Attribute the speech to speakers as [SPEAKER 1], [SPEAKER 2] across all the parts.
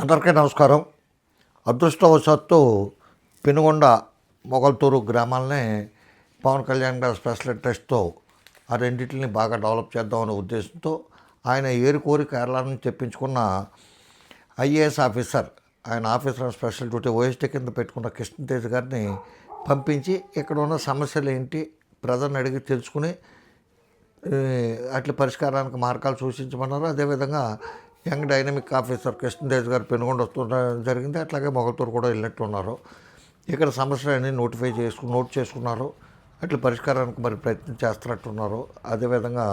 [SPEAKER 1] అందరికీ నమస్కారం. అదృష్టవశాత్తు పెనుగొండ మొగల్తూరు గ్రామాలనే పవన్ కళ్యాణ్ గారి స్పెషల్ ఇంట్రెస్ట్తో ఆ రెండింటిని బాగా డెవలప్ చేద్దామనే ఉద్దేశంతో ఆయన ఏరుకోరి కేరళ నుంచి తెప్పించుకున్న ఐఏఎస్ ఆఫీసర్, ఆయన ఆఫీసర్ స్పెషల్ డ్యూటీ ఓఎస్టీ కింద పెట్టుకున్న కృష్ణతేజ్ గారిని పంపించి ఇక్కడ ఉన్న సమస్యలు ఏంటి ప్రజలను అడిగి తెలుసుకుని అట్ల పరిష్కారానికి మార్గాలు సూచించమన్నారు. అదేవిధంగా యంగ్ డైనమిక్ ఆఫీసర్ కృష్ణతేజ్ గారు పెనుగొండ వస్తుండడం జరిగింది. అట్లాగే మొగల్తూరు కూడా వెళ్ళినట్టున్నారు. ఇక్కడ సమస్యలన్నీ నోట్ చేసుకున్నారు. అట్లా పరిష్కారానికి మరి ప్రయత్నం చేస్తున్నట్టున్నారు. అదేవిధంగా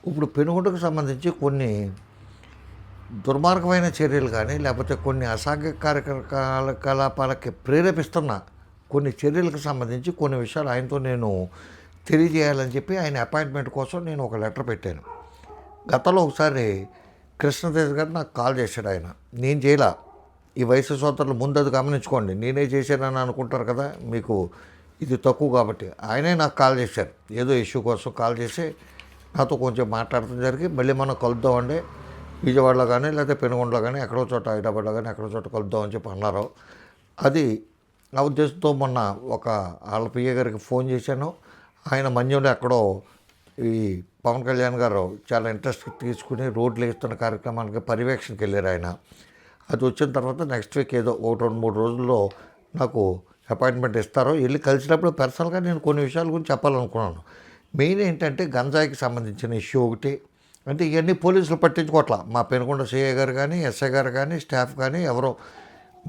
[SPEAKER 1] ఇప్పుడు పెనుగొండకు సంబంధించి కొన్ని దుర్మార్గమైన చర్యలు కానీ లేకపోతే కొన్ని అసాంఘిక కార్యకలాపాలకి ప్రేరేపిస్తున్న కొన్ని చర్యలకు సంబంధించి కొన్ని విషయాలు ఆయనతో నేను తెలియజేయాలని చెప్పి ఆయన అపాయింట్మెంట్ కోసం నేను ఒక లెటర్ పెట్టాను. గతంలో ఒకసారి కృష్ణతేజ్ గారు నాకు కాల్ చేశాడు. ఆయన నేను చేయలా, ఈ వయసు సోదరులు ముందు అది గమనించుకోండి, నేనే చేశానని అనుకుంటారు కదా, మీకు ఇది తక్కువ కాబట్టి. ఆయనే నాకు కాల్ చేశారు, ఏదో ఇష్యూ కోసం కాల్ చేసి నాతో కొంచెం మాట్లాడటం జరిగి మళ్ళీ మనం కలుద్దామండి విజయవాడలో కానీ లేకపోతే పెనుగొండలో కానీ ఎక్కడో చోట హైదరాబాద్లో కానీ ఎక్కడో చోట కలుద్దామని చెప్పి అన్నారు. అది నా ఉద్దేశంతో మొన్న ఒక వాళ్ళ పిఏ గారికి ఫోన్ చేశాను. ఆయన మన్యంలో ఎక్కడో ఈ పవన్ కళ్యాణ్ గారు చాలా ఇంట్రెస్ట్ తీసుకుని రోడ్లు వేస్తున్న కార్యక్రమానికి పర్యవేక్షణకి వెళ్ళారు ఆయన. అది వచ్చిన తర్వాత నెక్స్ట్ వీక్ ఏదో 1-2-3 రోజుల్లో నాకు అపాయింట్మెంట్ ఇస్తారో, వెళ్ళి కలిసినప్పుడు పర్సనల్గా నేను కొన్ని విషయాల గురించి చెప్పాలనుకున్నాను. మెయిన్ ఏంటంటే గంజాయికి సంబంధించిన ఇష్యూ ఒకటి. అంటే ఇవన్నీ పోలీసులు పట్టించుకోవట్లా. మా పెనుగొండ సిఐ గారు కానీ ఎస్ఐ గారు కానీ స్టాఫ్ కానీ ఎవరో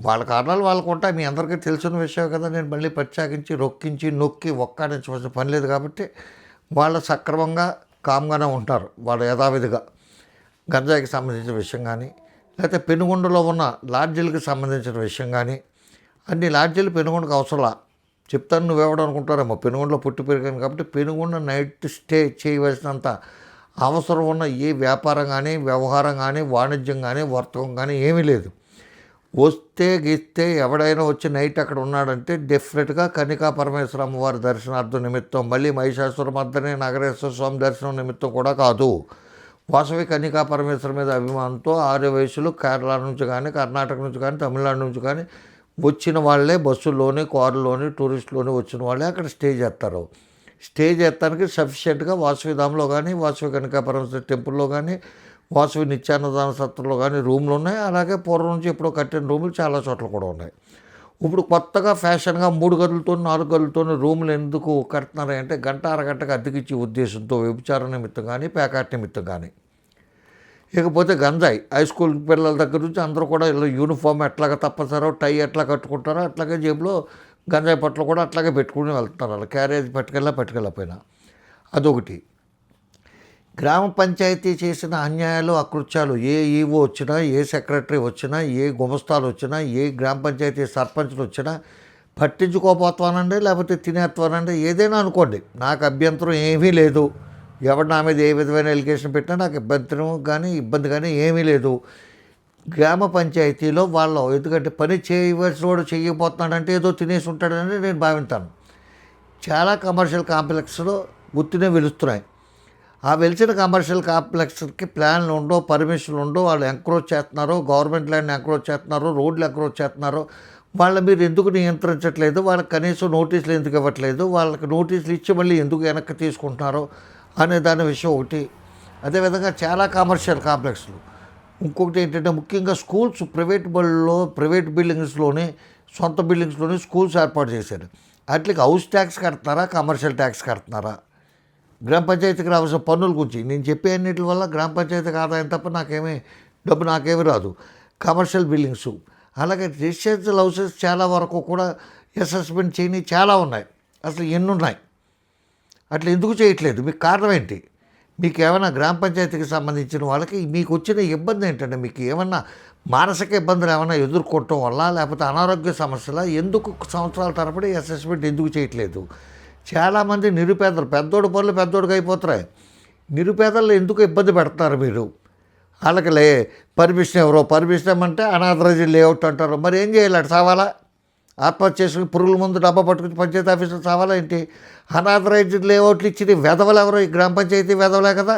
[SPEAKER 1] వాళ్ళ కారణాలు వాళ్ళకు ఉంటాయి. మీ అందరికీ తెలిసిన విషయం కదా. నేను మళ్ళీ ప్రత్యేకించి రొక్కించి నొక్కి ఒక్కాడించవలసిన పని లేదు కాబట్టి వాళ్ళు సక్రమంగా కామ్గానే ఉంటారు. వాళ్ళు యథావిధిగా గంజాయికి సంబంధించిన విషయం కానీ లేకపోతే పెనుగొండలో ఉన్న లాడ్జీలకు సంబంధించిన విషయం కానీ, అన్ని లాడ్జీలు పెనుగొండకు అవసరంలా. చెప్తాను, నువ్వెవడం అనుకుంటారేమో, పెనుగొండలో పుట్టి పెరిగాను కాబట్టి పెనుగొండ నైట్ స్టే చేయవలసినంత అవసరం ఉన్న ఏ వ్యాపారం కానీ వ్యవహారం కానీ వాణిజ్యం కానీ వర్తకం కానీ ఏమీ లేదు. వస్తే గీస్తే ఎవడైనా వచ్చి నైట్ అక్కడ ఉన్నాడంటే డెఫినెట్గా కన్నికా పరమేశ్వర అమ్మవారి దర్శనార్థం నిమిత్తం, మళ్ళీ మహిషాసురమర్దని నగరేశ్వర స్వామి దర్శనం నిమిత్తం కూడా కాదు. వాసవి కన్నికా పరమేశ్వర మీద అభిమానంతో 6 వయసులు కేరళ నుంచి కానీ కర్ణాటక నుంచి కానీ తమిళనాడు నుంచి కానీ వచ్చిన వాళ్ళే బస్సుల్లోని కారులోని టూరిస్టులోని వచ్చిన వాళ్ళే అక్కడ స్టే చేస్తారు. స్టే చేయడానికి సఫిషియెంట్గా వాసవిధాంలో కానీ వాసవి కన్నికా పరమేశ్వర టెంపుల్లో కానీ వాసవి నిత్యాన్నదాన సత్రంలో కానీ రూమ్లు ఉన్నాయి. అలాగే పూర్వం నుంచి ఎప్పుడో కట్టిన రూములు చాలా చోట్ల కూడా ఉన్నాయి. ఇప్పుడు కొత్తగా ఫ్యాషన్గా 3 గదులతో 4 గదులతో రూములు ఎందుకు కడుతున్నారంటే అంటే గంట అరగంటకు అద్దెకిచ్చే ఉద్దేశంతో, వ్యభిచార నిమిత్తం కానీ ప్యాకాట్ నిమిత్తం కానీ. ఇకపోతే గంజాయి హై స్కూల్ పిల్లల దగ్గర నుంచి అందరూ కూడా ఇలా యూనిఫామ్ ఎట్లాగా తప్పనిసరో, టై ఎట్లా కట్టుకుంటారో అట్లాగే జేబులో గంజాయి పట్లు కూడా అట్లాగే పెట్టుకుని వెళ్తున్నారు. అలా క్యారేజ్ పట్టుకెళ్ళకపోయినా. అదొకటి. గ్రామ పంచాయతీ చేసిన అన్యాయాలు అకృత్యాలు ఏ ఈవో వచ్చినా, ఏ సెక్రటరీ వచ్చినా, ఏ గుమస్తాలు వచ్చినా, ఏ గ్రామ పంచాయతీ సర్పంచ్లు వచ్చినా పట్టించుకోపోతానండి, లేకపోతే తినేస్తానండి, ఏదైనా అనుకోండి, నాకు అభ్యంతరం ఏమీ లేదు. ఎవరు నా మీద ఏ విధమైన ఎలిగేషన్ పెట్టినా నాకు ఇబ్బంది కానీ ఏమీ లేదు. గ్రామ పంచాయతీలో వాళ్ళు ఎందుకంటే పని చేయవలసిన వాడు చేయకపోతున్నాడంటే ఏదో తినేసి ఉంటాడని నేను భావిస్తాను. చాలా కమర్షియల్ కాంప్లెక్స్లో గుర్తునే వెలుస్తున్నాయి. ఆ వెలిసిన కమర్షియల్ కాంప్లెక్స్కి ప్లాన్లు ఉండవు, పర్మిషన్లు ఉండవు. వాళ్ళు ఎంక్రోచ్ చేస్తున్నారు, గవర్నమెంట్ ల్యాండ్ ఎంక్రోచ్ చేస్తున్నారు, రోడ్లు ఎంక్రోచ్ చేస్తున్నారు. వాళ్ళ మీరు ఎందుకు నియంత్రించట్లేదు, వాళ్ళకి కనీసం నోటీసులు ఎందుకు ఇవ్వట్లేదు, వాళ్ళకి నోటీసులు ఇచ్చి మళ్ళీ ఎందుకు వెనక్కి తీసుకుంటున్నారు అనే దాని విషయం ఒకటి. అదేవిధంగా చాలా కమర్షియల్ కాంప్లెక్స్లు. ఇంకొకటి ఏంటంటే ముఖ్యంగా స్కూల్స్ ప్రైవేట్ బిల్డింగ్స్లోనే సొంత బిల్డింగ్స్లోనే స్కూల్స్ ఏర్పాటు చేశారు. వాటికి హౌస్ ట్యాక్స్ కడుతున్నారా, కమర్షియల్ ట్యాక్స్ కడుతున్నారా? గ్రామ పంచాయతీకి రావాల్సిన పన్నుల గురించి నేను చెప్పే అన్నిటి వల్ల గ్రామ పంచాయతీకి ఆదాయం తప్ప నాకేమీ రాదు. కమర్షియల్ బిల్డింగ్స్, అలాగే రెసిడెన్షియల్ హౌసెస్ చాలా వరకు కూడా అసెస్మెంట్ చేయని చాలా ఉన్నాయి. అసలు ఎన్ని ఉన్నాయి, అట్లా ఎందుకు చేయట్లేదు? మీకు కారణం ఏంటి? మీకు ఏమైనా గ్రామ పంచాయతీకి సంబంధించిన వాళ్ళకి మీకు వచ్చిన ఇబ్బంది ఏంటంటే, మీకు ఏమన్నా మానసిక ఇబ్బందులు ఏమైనా ఎదుర్కోవటం వల్ల లేకపోతే అనారోగ్య సమస్యల, ఎందుకు సంవత్సరాల తరబడి అసెస్మెంట్ ఎందుకు చేయట్లేదు? చాలామంది నిరుపేదలు, పెద్దోడు పనులు పెద్దోడికి అయిపోతున్నాయి. నిరుపేదలు ఎందుకు ఇబ్బంది పెడతారు మీరు? వాళ్ళకి పర్మిషన్ ఇవ్వమంటే అనాథరైజ్డ్ లేఅవుట్ అంటారు. మరి ఏం చేయాలి? అటు సావాలా? ఆత్మహత్య చేసుకుని పురుగుల ముందు డబ్బా పట్టుకుని పంచాయతీ ఆఫీసులు సావాలా ఏంటి? అనాథరైజ్డ్ లేఅవుట్లు ఇచ్చింది వెధవలు ఎవరో? ఈ గ్రామ పంచాయతీ వెధవలే కదా.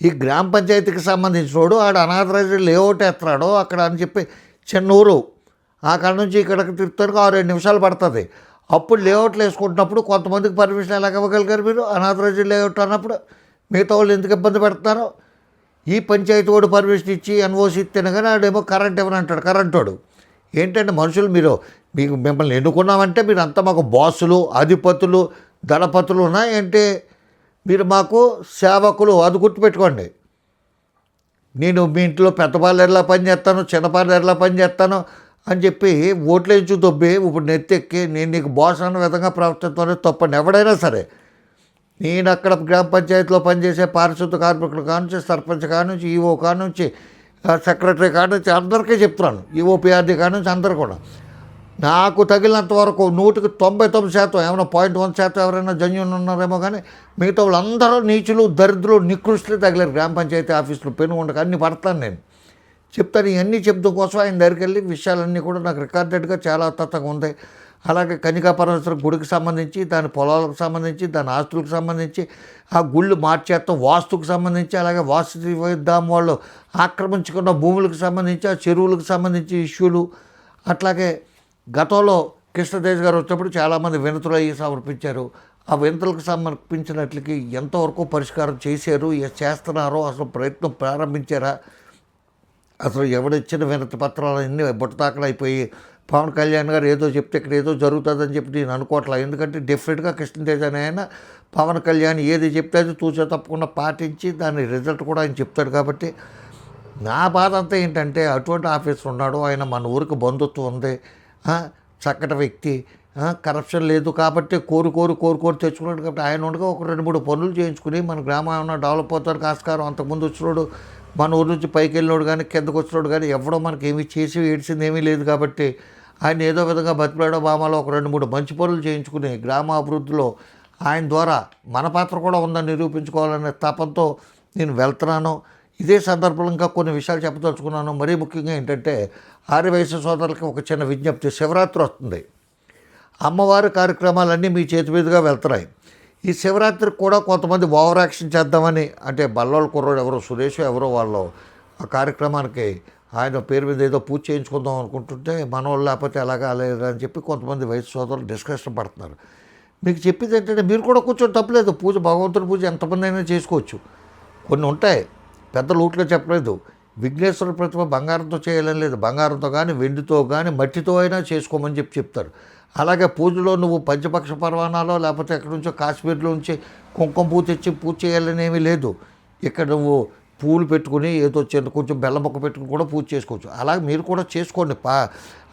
[SPEAKER 1] ఈ గ్రామ పంచాయతీకి సంబంధించినోడు ఆడు అనాథరైజ్డ్ లేఅవుట్ ఎత్తాడో అక్కడ అని చెప్పి చిన్న ఊరు అక్కడ నుంచి ఇక్కడికి తిరుగుతానికి 6-7 నిమిషాలు పడుతుంది. అప్పుడు లేఅవుట్లు వేసుకుంటున్నప్పుడు కొంతమందికి పర్మిషన్ ఎలాగ ఇవ్వగలిగారు మీరు? అనాథరైజ్డ్ లేఅవుట్ అన్నప్పుడు మిగతా వాళ్ళు ఎందుకు ఇబ్బంది పెడతారో? ఈ పంచాయతీ వాడు పర్మిషన్ ఇచ్చి ఎన్ఓసి ఇస్తేనే కానీ ఆడేమో కరెంట్ ఇవ్వని అంటాడు. కరెంట్ వాడు ఏంటంటే మనుషులు మిమ్మల్ని ఎన్నుకున్నామంటే మీరు అంతా మాకు బాసులు, అధిపతులు, దళపతులు ఏంటి? మీరు మాకు సేవకులు, అది గుర్తుపెట్టుకోండి. నేను మీ ఇంట్లో పెద్దపాలు ఎట్లా పని చేస్తాను, చిన్నపాలు ఎట్లా పని చేస్తాను అని చెప్పి ఓట్లేంచు దొబ్బి ఇప్పుడు నెత్తెక్కి నేను నీకు బాస్ అన్న విధంగా ప్రవర్తిస్తానే తప్పండి. ఎవడైనా సరే నేను అక్కడ గ్రామ పంచాయతీలో పనిచేసే పారిశుద్ధ కార్మికులు కానుంచి, సర్పంచ్ కానుంచి, ఈఓ కానుంచి, సెక్రటరీ కానుంచి అందరికీ చెప్తున్నాను. ఈఓపీఆర్డీ కానుంచి అందరు కూడా నాకు తగిలినంత వరకు 99% ఏమైనా 0.1% ఎవరైనా జెన్యూన్ ఉన్నారేమో కానీ మిగతా వాళ్ళందరూ నీచులు, దరిద్రులు, నికృష్టులు తగిలారు గ్రామ పంచాయతీ ఆఫీసులో. పెనుగొండకు అన్నీ పడతాను నేను చెప్తాను. ఇవన్నీ చెప్తాం కోసం ఆయన దగ్గరికి వెళ్ళి విషయాలన్నీ కూడా నాకు రికార్డెడ్గా చాలా తత్వంగా ఉంది. అలాగే కనికా పరమేశ్వర గుడికి సంబంధించి, దాని పొలాలకు సంబంధించి, దాని ఆస్తులకు సంబంధించి, ఆ గుళ్ళు మార్చేస్తాం వాస్తుకు సంబంధించి, అలాగే వాస్తుదాం వాళ్ళు ఆక్రమించుకున్న భూములకు సంబంధించి, ఆ చెరువులకు సంబంధించి ఇష్యూలు, అట్లాగే గతంలో కృష్ణతేజ్ గారు వచ్చినప్పుడు చాలామంది వినతులు అయ్యి సమర్పించారు. ఆ వినతులకు సమర్పించినట్లకి ఎంతవరకు పరిష్కారం చేశారు, చేస్తున్నారో, అసలు ప్రయత్నం ప్రారంభించారా, అసలు ఎవడిచ్చిన వినతి పత్రాలు అన్నీ బుట్టతాకలైపోయి పవన్ కళ్యాణ్ గారు ఏదో చెప్తే ఇక్కడ ఏదో జరుగుతుందని చెప్పి నేను అనుకోవట్లా. ఎందుకంటే డెఫినెట్గా కృష్ణతేజ్ అనే ఆయన పవన్ కళ్యాణ్ ఏది చెప్తే అది తూచా తప్పకుండా పాటించి దాని రిజల్ట్ కూడా ఆయన చెప్తాడు. కాబట్టి నా బాధ అంతా ఏంటంటే అటువంటి ఆఫీసర్ ఉన్నాడు, ఆయన మన ఊరికి బంధుత్వం ఉంది, చక్కటి వ్యక్తి, కరప్షన్ లేదు కాబట్టి కోరు తెచ్చుకున్నాడు. కాబట్టి ఆయన ఉండగా ఒక 2-3 పనులు చేయించుకుని మన గ్రామం ఏమన్నా డెవలప్ అవుతానికి ఆస్కారం. అంతకుముందు వచ్చినోడు మన ఊరి నుంచి పైకి వెళ్ళినోడు కానీ కిందకు వచ్చినోడు కానీ ఎవడో మనకి ఏమీ చేసి ఏడ్చింది ఏమీ లేదు. కాబట్టి ఆయన ఏదో విధంగా బతిలాడో బామాలో ఒక 2-3 మంచి పనులు చేయించుకుని గ్రామ అభివృద్ధిలో ఆయన ద్వారా మన పాత్ర కూడా ఉందని నిరూపించుకోవాలనే తపంతో నేను వెళ్తున్నాను. ఇదే సందర్భంలో ఇంకా కొన్ని విషయాలు చెప్పదలుచుకున్నాను. మరీ ముఖ్యంగా ఏంటంటే ఆర్యవైశ్య సోదరులకి ఒక చిన్న విజ్ఞప్తి. శివరాత్రి వస్తుంది, అమ్మవారి కార్యక్రమాలన్నీ మీ చేతి మీదుగా వెళ్తున్నాయి. ఈ శివరాత్రికి కూడా కొంతమంది ఓవర్ యాక్షన్ చేద్దామని, అంటే బల్లోళ్ళ కుర్రోడు ఎవరో సురేష్ ఎవరో వాళ్ళు ఆ కార్యక్రమానికి ఆయన పేరు మీద ఏదో పూజ చేయించుకుందాం అనుకుంటుంటే మనోళ్ళు లేకపోతే ఎలాగా లేదు అని చెప్పి కొంతమంది వయసు సోదరులు డిస్కషన్ పడుతున్నారు. మీకు చెప్పేది ఏంటంటే మీరు కూడా కూర్చొని తప్పలేదు. పూజ భగవంతుడి పూజ ఎంతమంది అయినా చేసుకోవచ్చు. కొన్ని ఉంటాయి, పెద్ద లూట్లో చెప్పలేదు. విఘ్నేశ్వర ప్రతిమ బంగారంతో చేయాలని లేదు, బంగారంతో కానీ వెండితో కానీ మట్టితో అయినా చేసుకోమని చెప్తారు. అలాగే పూజలో నువ్వు పంచపక్ష పర్వాణాలో లేకపోతే ఎక్కడి నుంచో కాశ్మీర్లో నుంచి కుంకుమ పూజ తెచ్చి పూజ చేయాలని ఏమీ లేదు. ఇక్కడ నువ్వు పూలు పెట్టుకుని ఏదో కొంచెం బెల్లం మొక్క పెట్టుకుని కూడా పూజ చేసుకోవచ్చు. అలాగే మీరు కూడా చేసుకోండి.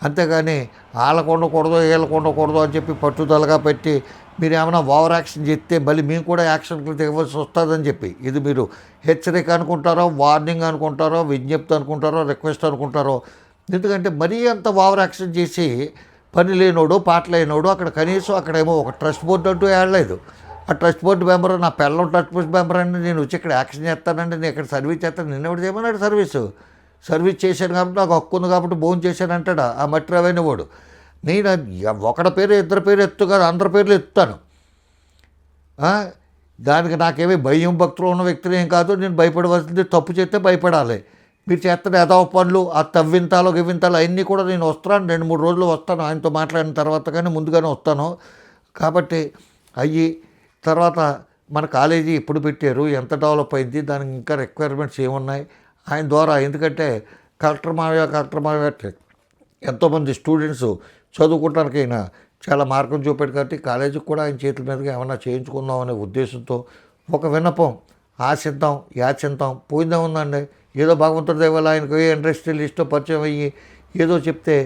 [SPEAKER 1] అంతేగాని వాళ్ళకు ఉండకూడదు వీళ్ళకు ఉండకూడదు అని చెప్పి పట్టుదలగా పెట్టి మీరు ఏమైనా ఓవర్ యాక్షన్ చేస్తే మళ్ళీ మేము కూడా యాక్షన్కి దిగవలసి వస్తుందని చెప్పి, ఇది మీరు హెచ్చరిక అనుకుంటారో, వార్నింగ్ అనుకుంటారో, విజ్ఞప్తి అనుకుంటారో, రిక్వెస్ట్ అనుకుంటారో. ఎందుకంటే మరీ అంత ఓవర్ యాక్షన్ చేసి పని లేనోడు పాట లేనోడు అక్కడ కనీసం అక్కడేమో ఒక ట్రస్ట్ బోర్డు అంటూ ఏడలేదు. ఆ ట్రస్ట్ బోర్డు మెంబర్ నా పిల్లలు ట్రస్ట్ బోర్డు మెంబర్ అండి, నేను వచ్చి ఇక్కడ యాక్షన్ చేస్తానండి, నేను ఇక్కడ సర్వీస్ చేస్తాను. నిన్నెవడు చేయమన్నాడు? సర్వీస్ చేశాను కాబట్టి నాకు హక్కు ఉంది కాబట్టి భోజనం చేశాను అంటాడు ఆ మట్టి రవైన వాడు. నేను ఒకటి పేరు 2 పేరు ఎత్తు కాదు, అందరి పేర్లు ఎత్తుతాను. దానికి నాకేమీ భయం భక్తులు ఉన్న వ్యక్తిని ఏం కాదు. నేను భయపడవలసింది తప్పు చేస్తే భయపడాలి. మీరు చేస్తున్న యథావ పనులు, ఆ తవ్వింతాలు గివ్వింతాలు అవన్నీ కూడా నేను వస్తాను, 2-3 రోజులు వస్తాను ఆయనతో మాట్లాడిన తర్వాత, కానీ ముందుగానే వస్తాను. కాబట్టి అయ్యి తర్వాత మన కాలేజీ ఎప్పుడు పెట్టారు, ఎంత డెవలప్ అయింది, దానికి ఇంకా రిక్వైర్మెంట్స్ ఏమున్నాయి ఆయన ద్వారా. ఎందుకంటే కలెక్టర్ మావయ్య ఎంతోమంది స్టూడెంట్స్ చదువుకోవటానికి అయినా చాలా మార్గం చూపాడు. కాబట్టి కాలేజీకి కూడా ఆయన చేతుల మీదుగా ఏమన్నా చేయించుకుందాం అనే ఉద్దేశంతో ఒక విన్నపం ఆశిద్దాం, యాచిందాం. పోయిందేముందండి, ఏదో భగవంతుడి దయ వల్ల ఆయనకు ఇండస్ట్రియలిస్ట్తో పరిచయం అయ్యి ఏదో చెప్తే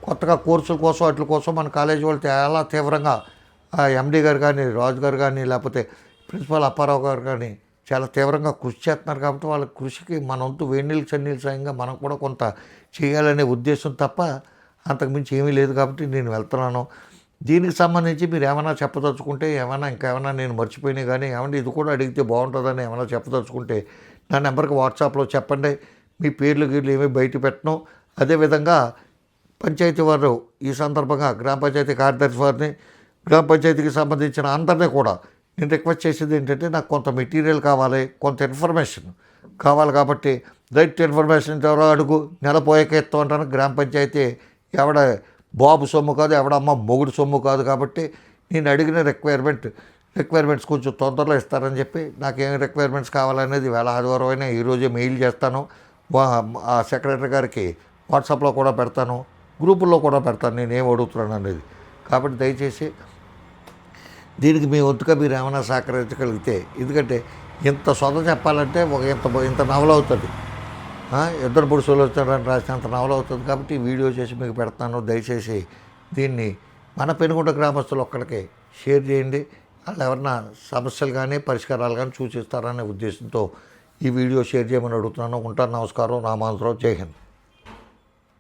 [SPEAKER 1] కొత్తగా కోర్సుల కోసం వాటి కోసం మన కాలేజీ వాళ్ళు చాలా తీవ్రంగా ఆ ఎండీ గారు కానీ, రాజు గారు కానీ, లేకపోతే ప్రిన్సిపాల్ అప్పారావు గారు కానీ చాలా తీవ్రంగా కృషి చేస్తున్నారు. కాబట్టి వాళ్ళ కృషికి మన వంతు వేడినీళ్ళు చన్నీళ్ళు సాయంగా మనం కూడా కొంత చేయాలనే ఉద్దేశం తప్ప అంతకుమించి ఏమీ లేదు. కాబట్టి నేను వెళ్తున్నాను. దీనికి సంబంధించి మీరు ఏమైనా చెప్పదలుచుకుంటే, ఇంకేమైనా నేను మర్చిపోయినా కానీ ఏమన్నా ఇది కూడా అడిగితే బాగుంటుందని ఏమైనా చెప్పదలుచుకుంటే నా నెంబర్కి వాట్సాప్లో చెప్పండి. మీ పేర్లు గీర్లు ఏమీ బయట పెట్టను. అదేవిధంగా పంచాయతీ వారు ఈ సందర్భంగా గ్రామ పంచాయతీ కార్యదర్శి వారిని, గ్రామ పంచాయతీకి సంబంధించిన అందరినీ కూడా నేను రిక్వెస్ట్ చేసేది ఏంటంటే నాకు కొంత మెటీరియల్ కావాలి, కొంత ఇన్ఫర్మేషన్ కావాలి కాబట్టి రైట్ ఇన్ఫర్మేషన్ ఎవరో అడుగు, నెల పోయాక ఇస్తాం అంటాను. గ్రామ పంచాయతీ ఎవడ బాబు సొమ్ము కాదు, ఎవడమ్మ మొగుడు సొమ్ము కాదు. కాబట్టి నేను అడిగిన రిక్వైర్మెంట్స్ కొంచెం తొందరలో ఇస్తారని చెప్పి నాకేం రిక్వైర్మెంట్స్ కావాలనేది వేళ ఆదివారం అయినా ఈరోజే మెయిల్ చేస్తాను. ఆ సెక్రటరీ గారికి వాట్సాప్లో కూడా పెడతాను, గ్రూపుల్లో కూడా పెడతాను నేను ఏం అడుగుతున్నాను అనేది. కాబట్టి దయచేసి దీనికి మీ వంతుగా మీరు ఏమైనా సహకరించగలిగితే, ఎందుకంటే ఇంత సొంత చెప్పాలంటే ఒక ఇంత నవల అవుతుంది, ఇద్దరు పురుషులు వచ్చారని రాసినంత నవల అవుతుంది. కాబట్టి వీడియో చేసి మీకు పెడతాను. దయచేసి దీన్ని మన పెనుగొండ గ్రామస్తులు ఒక్కడికే షేర్ చేయండి. వాళ్ళు ఎవరన్నా సమస్యలు కానీ పరిష్కారాలు కానీ సూచిస్తారనే ఉద్దేశంతో ఈ వీడియో షేర్ చేయమని అడుగుతున్నాను. ఉంటాను. నమస్కారం. రామాంతరావు. జై హింద్.